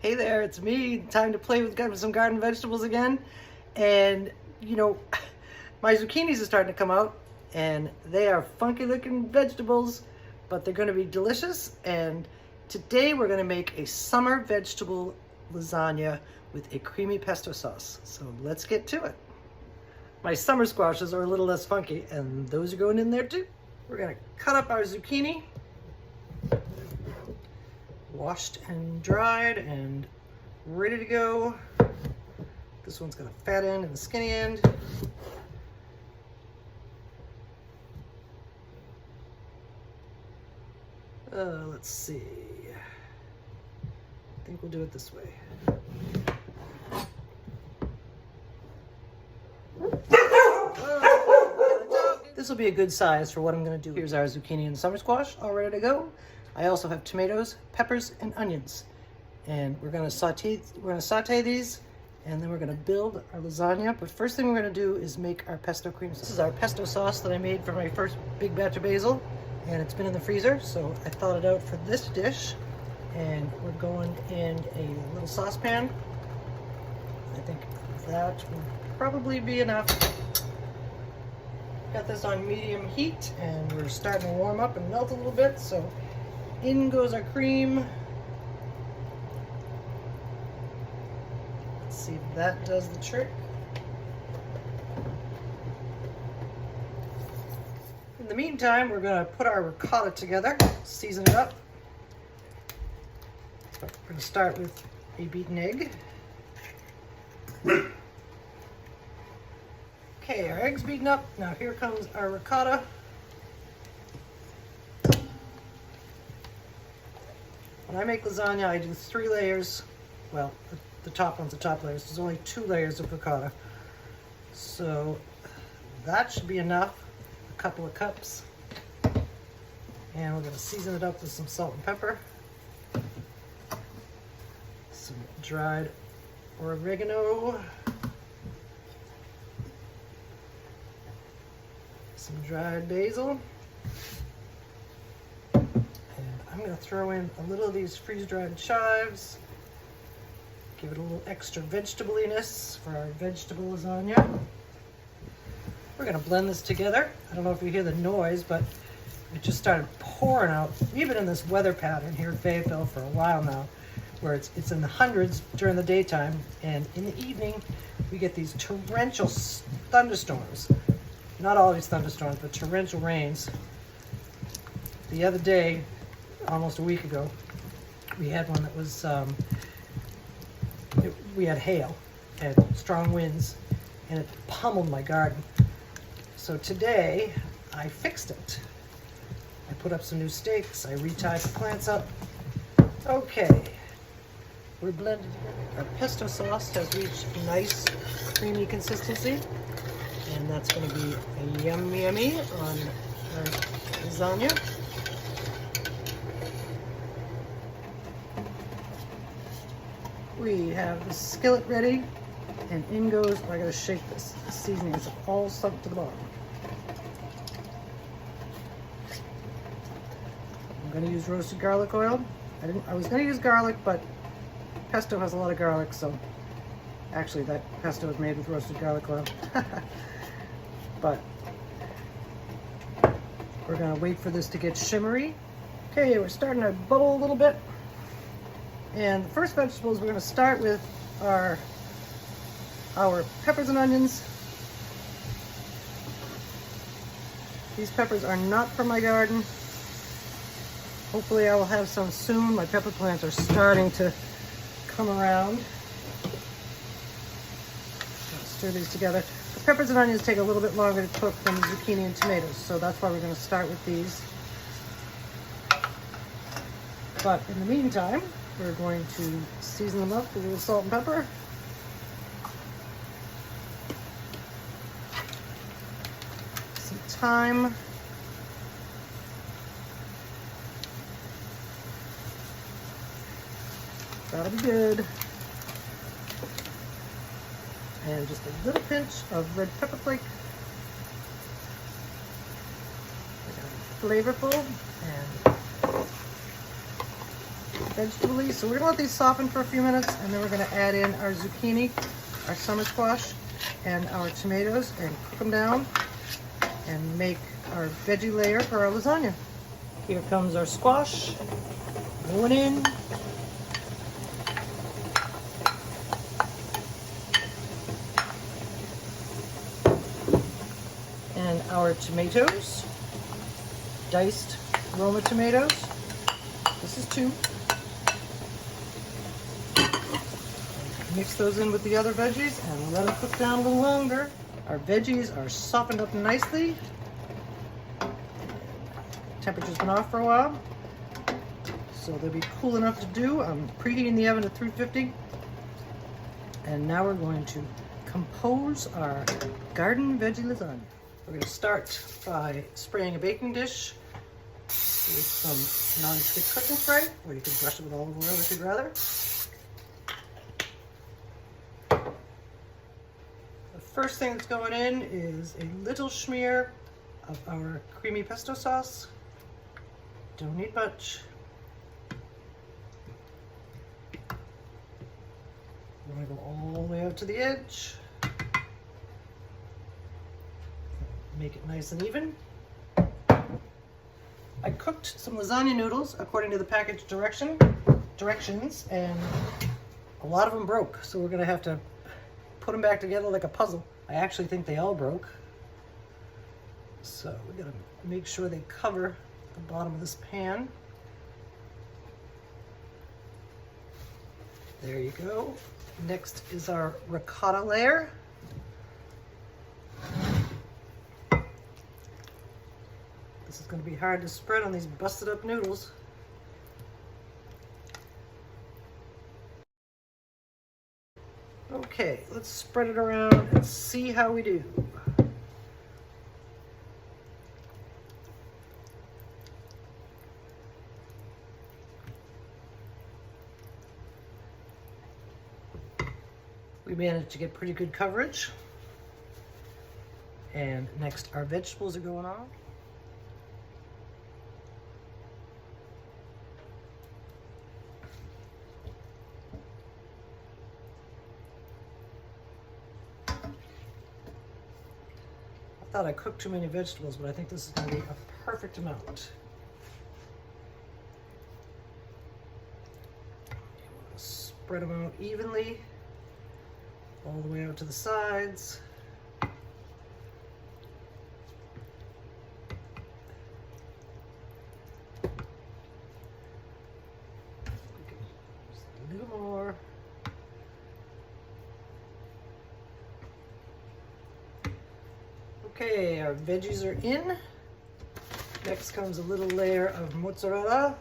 Hey there, it's me. Time to play with some garden vegetables again. And, you know, my zucchinis are starting to come out, and they are funky looking vegetables, but they're going to be delicious. And today we're going to make a summer vegetable lasagna with a creamy pesto sauce. So let's get to it. My summer squashes are a little less funky, and those are going in there too. We're going to cut up our zucchini. Washed and dried and ready to go. This one's got a fat end and a skinny end. Let's see. I think we'll do it this way. This will be a good size for what I'm going to do. Here's our zucchini and summer squash all ready to go. I also have tomatoes, peppers, and onions. And we're going to saute these, and then we're going to build our lasagna. But first thing we're going to do is make our pesto cream sauce. This is our pesto sauce that I made for my first big batch of basil, and it's been in the freezer, so I thawed it out for this dish. And we're going in a little saucepan. I think that will probably be enough. Got this on medium heat, and we're starting to warm up and melt a little bit, so in goes our cream. Let's see if that does the trick. In the meantime, we're going to put our ricotta together, season it up. So we're going to start with a beaten egg. Okay, our egg's beaten up. Now here comes our ricotta. When I make lasagna, I do 3 layers. Well, the top one's the top layers. There's only 2 layers of ricotta. So that should be enough. A couple of cups. And we're going to season it up with some salt and pepper. Some dried oregano. Some dried basil. I'm going to throw in a little of these freeze-dried chives, give it a little extra vegetabliness for our vegetable lasagna. We're going to blend this together. I don't know if you hear the noise, but it just started pouring out. We've been in this weather pattern here at Fayetteville for a while now, where it's in the hundreds during the daytime, and in the evening we get these torrential thunderstorms. Not all these thunderstorms, but torrential rains. The other day, almost a week ago, we had one that was, we had hail and strong winds, and it pummeled my garden. So today, I fixed it. I put up some new stakes, I retied the plants up. Okay, we're blended. Our pesto sauce has reached a nice creamy consistency, and that's going to be a yummy on our lasagna. We have the skillet ready, and in goes, I gotta shake this. The seasoning is all sunk to the bottom. I'm gonna use roasted garlic oil. I was gonna use garlic, but pesto has a lot of garlic, so actually that pesto is made with roasted garlic oil. But we're gonna wait for this to get shimmery. Okay, we're starting to bubble a little bit. And the first vegetables we're going to start with are our peppers and onions. These peppers are not from my garden. Hopefully I will have some soon. My pepper plants are starting to come around. Stir these together. The peppers and onions take a little bit longer to cook than the zucchini and tomatoes, so that's why we're going to start with these. But in the meantime, we're going to season them up with a little salt and pepper. Some thyme. That'll be good. And just a little pinch of red pepper flake. Flavorful and vegetable-y. So we're gonna let these soften for a few minutes, and then we're gonna add in our zucchini, our summer squash, and our tomatoes, and cook them down and make our veggie layer for our lasagna. Here comes our squash going in. And our tomatoes, diced Roma tomatoes. This is 2. Mix those in with the other veggies and let them cook down a little longer. Our veggies are softened up nicely. Temperature's been off for a while, so they'll be cool enough to do. I'm preheating the oven to 350. And now we're going to compose our garden veggie lasagna. We're going to start by spraying a baking dish with some non-stick cooking spray, or you can brush it with olive oil if you'd rather. The first thing that's going in is a little smear of our creamy pesto sauce. Don't need much. We're going to go all the way out to the edge. Make it nice and even. I cooked some lasagna noodles according to the package directions, and a lot of them broke, so we're gonna have to put them back together like a puzzle. I actually think they all broke, so we gotta make sure they cover the bottom of this pan. There you go. Next is our ricotta layer. This is going to be hard to spread on these busted up noodles. Okay, let's spread it around and see how we do. We managed to get pretty good coverage. And next, our vegetables are going on. I thought I cooked too many vegetables, but I think this is going to be a perfect amount. Spread them out evenly, all the way out to the sides. Just a little more. Okay, our veggies are in. Next comes a little layer of mozzarella,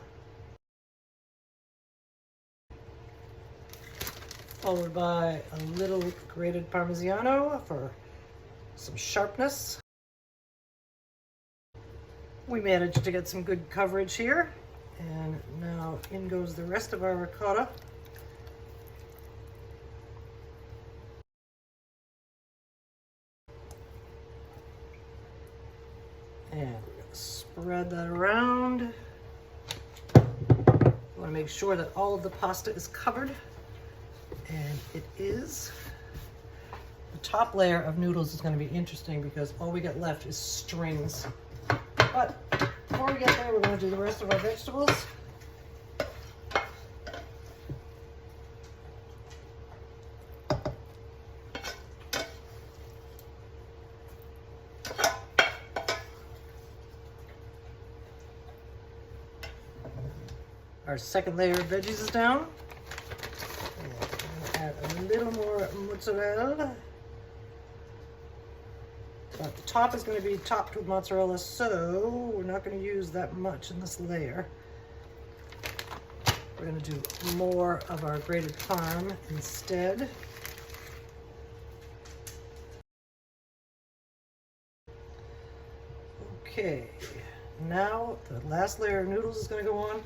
followed by a little grated Parmigiano for some sharpness. We managed to get some good coverage here, and now in goes the rest of our ricotta. And we're going to spread that around. We want to make sure that all of the pasta is covered, and it is. The top layer of noodles is going to be interesting because all we get left is strings. But before we get there, we're going to do the rest of our vegetables. Our second layer of veggies is down. And we're gonna add a little more mozzarella. But the top is going to be topped with mozzarella, so we're not going to use that much in this layer. We're going to do more of our grated parm instead. Okay, now the last layer of noodles is going to go on.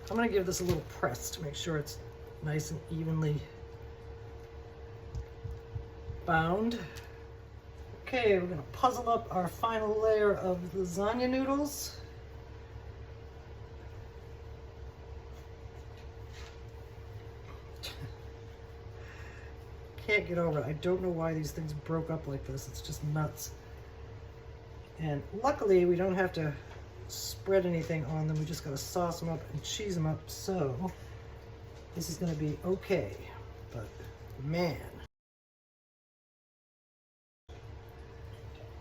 I'm going to give this a little press to make sure it's nice and evenly bound. Okay, we're going to puzzle up our final layer of lasagna noodles. can't get over it. I don't know why these things broke up like this. It's just nuts. And luckily we don't have to spread anything on them. We just gotta sauce them up and cheese them up. So this is gonna be okay. But man.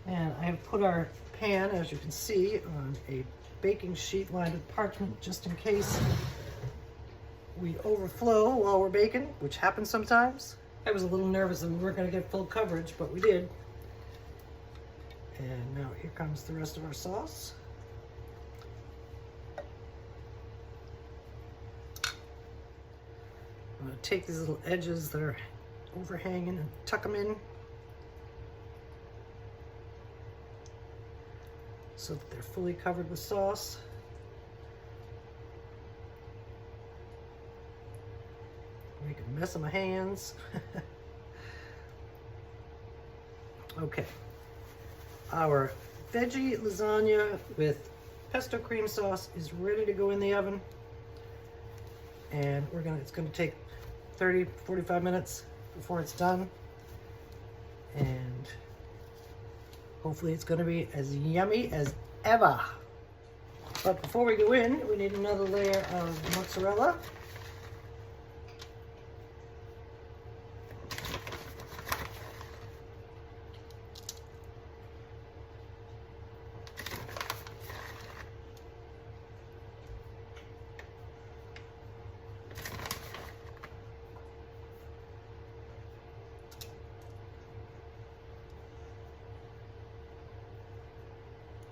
And I have put our pan, as you can see, on a baking sheet lined with parchment just in case we overflow while we're baking, which happens sometimes. I was a little nervous that we weren't going to get full coverage, but we did. And now here comes the rest of our sauce. I'm going to take these little edges that are overhanging and tuck them in so that they're fully covered with sauce. Make a mess of my hands. Okay. Our veggie lasagna with pesto cream sauce is ready to go in the oven. And it's gonna take 30, 45 minutes before it's done. And hopefully it's gonna be as yummy as ever. But before we go in, we need another layer of mozzarella.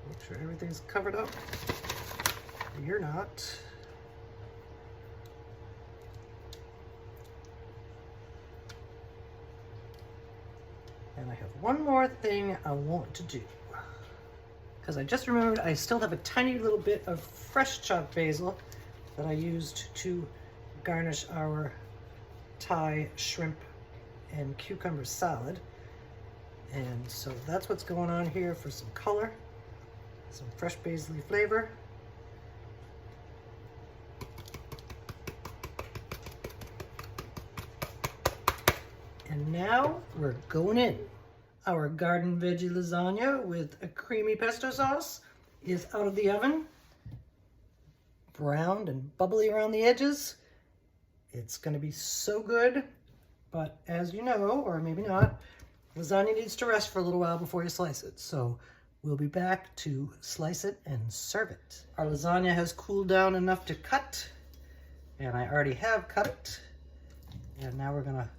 Make sure everything's covered up. You're not. And I have one more thing I want to do. Because I just remembered I still have a tiny little bit of fresh chopped basil that I used to garnish our Thai shrimp and cucumber salad. And so that's what's going on here for some color. Some fresh basil flavor. And now we're going in. Our garden veggie lasagna with a creamy pesto sauce is out of the oven. Browned and bubbly around the edges. It's gonna be so good, but as you know, or maybe not, lasagna needs to rest for a little while before you slice it. So we'll be back to slice it and serve it. Our lasagna has cooled down enough to cut, and I already have cut it. And now we're gonna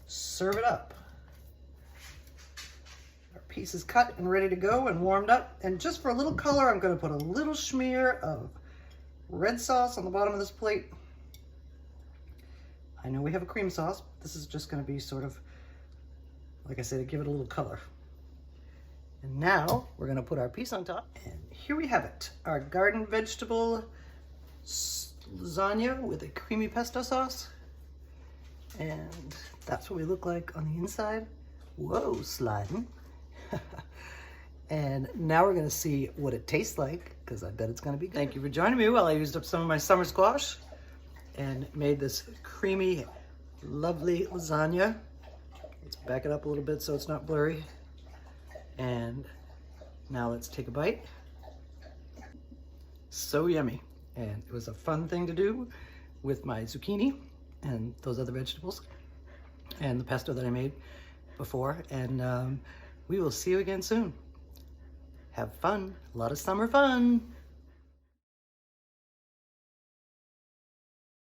serve it up. Our piece is cut and ready to go and warmed up. And just for a little color, I'm gonna put a little smear of red sauce on the bottom of this plate. I know we have a cream sauce. This is just gonna be sort of, like I said, to give it a little color. And now we're gonna put our piece on top. And here we have it, our garden vegetable lasagna with a creamy pesto sauce. And that's what we look like on the inside. Whoa, sliding. And now we're gonna see what it tastes like, because I bet it's gonna be good. Thank you for joining me while I used up some of my summer squash and made this creamy, lovely lasagna. Let's back it up a little bit so it's not blurry. And now let's take a bite. So yummy. And it was a fun thing to do with my zucchini and those other vegetables and the pesto that I made before. And we will see you again soon. Have fun, a lot of summer fun.